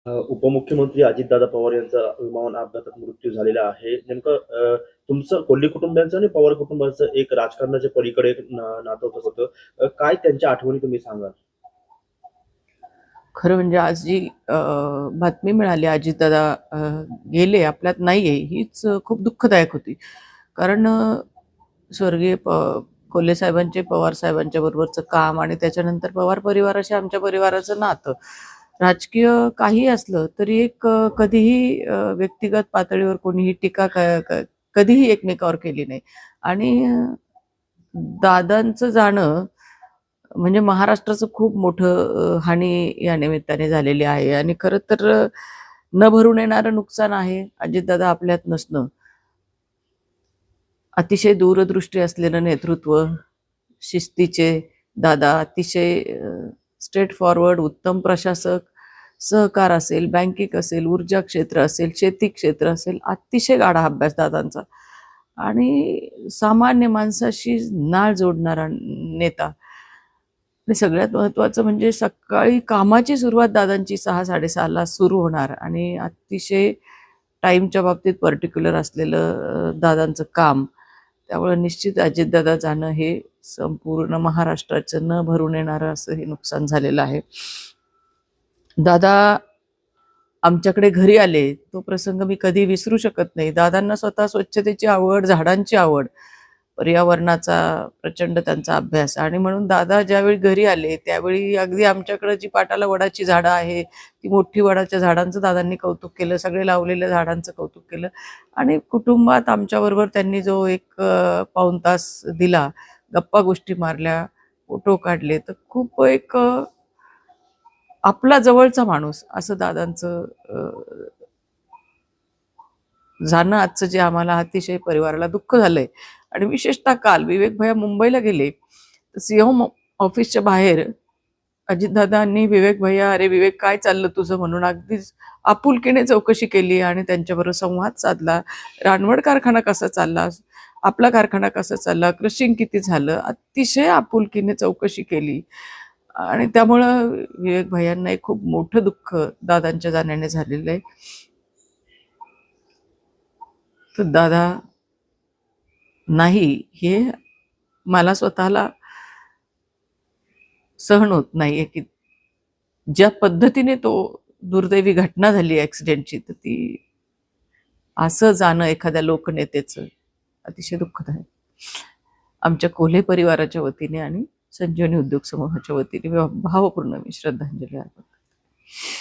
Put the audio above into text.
उपमुख्यमंत्री अजितदादा पवार यांचा विमान अपघातात मृत्यू झालेला आहे. नेमकं तुमचं कोल्हे कुटुंबियांचं आणि पवार कुटुंबाचं एक राजकारणाच्या पलीकडे एक नातं होतं. काय त्यांच्या आठवणी तुम्ही सांगाल? खरं म्हणजे आज जी बातमी मिळाली अजितदादा गेले, आपल्यात नाहीये, हीच खूप दुःखदायक होती. कारण स्वर्गीय कोल्हे साहेबांचे पवार साहेबांच्या बरोबरचं काम आणि त्याच्यानंतर पवार परिवाराशी आमच्या परिवाराचं नातं, राजकीय काही असलं तरी एक कधीही व्यक्तिगत पातळीवर कोणीही टीका कधीही एकमेकावर केली नाही. आणि दादांचं जाणं म्हणजे महाराष्ट्राचं खूप मोठं हानी या निमित्ताने झालेली आहे. आणि खरं तर न भरून येणारं नुकसान आहे अजितदादा आपल्यात नसणं. अतिशय दूरदृष्टी असलेलं नेतृत्व, शिस्तीचे दादा, अतिशय स्ट्रेट फॉरवर्ड, उत्तम प्रशासक, सहकार असेल, बँकिंग असेल, ऊर्जा क्षेत्र असेल, शेती क्षेत्र असेल, अतिशय गाढा अभ्यास दादांचा आणि सामान्य माणसाशी नाळ जोडणारा नेता. आणि सगळ्यात महत्त्वाचं म्हणजे सकाळी कामाची सुरुवात दादांची 6-6:30ला सुरू होणार आणि अतिशय टाईमच्या बाबतीत पर्टिक्युलर असलेलं दादांचं काम. त्यामुळे निश्चित अजितदादा जाणं हे संपूर्ण महाराष्ट्राचं न भरून येणारं असं हे नुकसान झालेलं आहे. दादा आमच्याकडे घरी आले, तो प्रसंग मी कधी विसरू शकत नाही. दादांना स्वतः स्वच्छतेची आवड, झाडांची आवड, पर्यावरणाचा प्रचंड त्यांचा अभ्यास. आणि म्हणून दादा ज्यावेळी घरी आले त्यावेळी अगदी आमच्याकडे जी पाटाला वडाची झाडं आहे, ती मोठी वडाच्या झाडांचं दादांनी कौतुक केलं, सगळे लावलेल्या झाडांचं कौतुक केलं. आणि कुटुंबात आमच्याबरोबर त्यांनी जो एक पाऊण तास दिला, गप्पा गोष्टी मारल्या, फोटो काढले, तर खूप एक आपला जवळचा माणूस असं दादांचं जाणं आजचं जे आम्हाला अतिशय परिवाराला दुःख झालंय. आणि विशेषतः काल विवेक भैया मुंबईला गेले, तर सिंह ऑफिसच्या बाहेर अजितदादांनी विवेक भैया, अरे विवेक काय चाललं तुझं, म्हणून अगदीच आपुलकीने चौकशी केली आणि त्यांच्याबरोबर संवाद साधला. रानवड कारखाना कसा चालला, आपला कारखाना कसा चालला, क्रशिंग किती झालं, अतिशय आपुलकीने चौकशी केली. आणि त्यामुळं विवेक भैयांना एक खूप मोठं दुःख दादांच्या जाण्याने झालेलं आहे. तर दादा नाही हे मला स्वतःला सहन होत नाहीये की ज्या पद्धतीने तो दुर्दैवी घटना झाली ऍक्सिडेंटची, तर ती असं जाणं एखाद्या लोकनेतेचं अतिशय दुःखदायक. आमच्या कोल्हे परिवाराच्या वतीने आणि संजीवनी उद्योग समूहाच्या वतीने भावपूर्ण मी श्रद्धांजली अर्पण करते.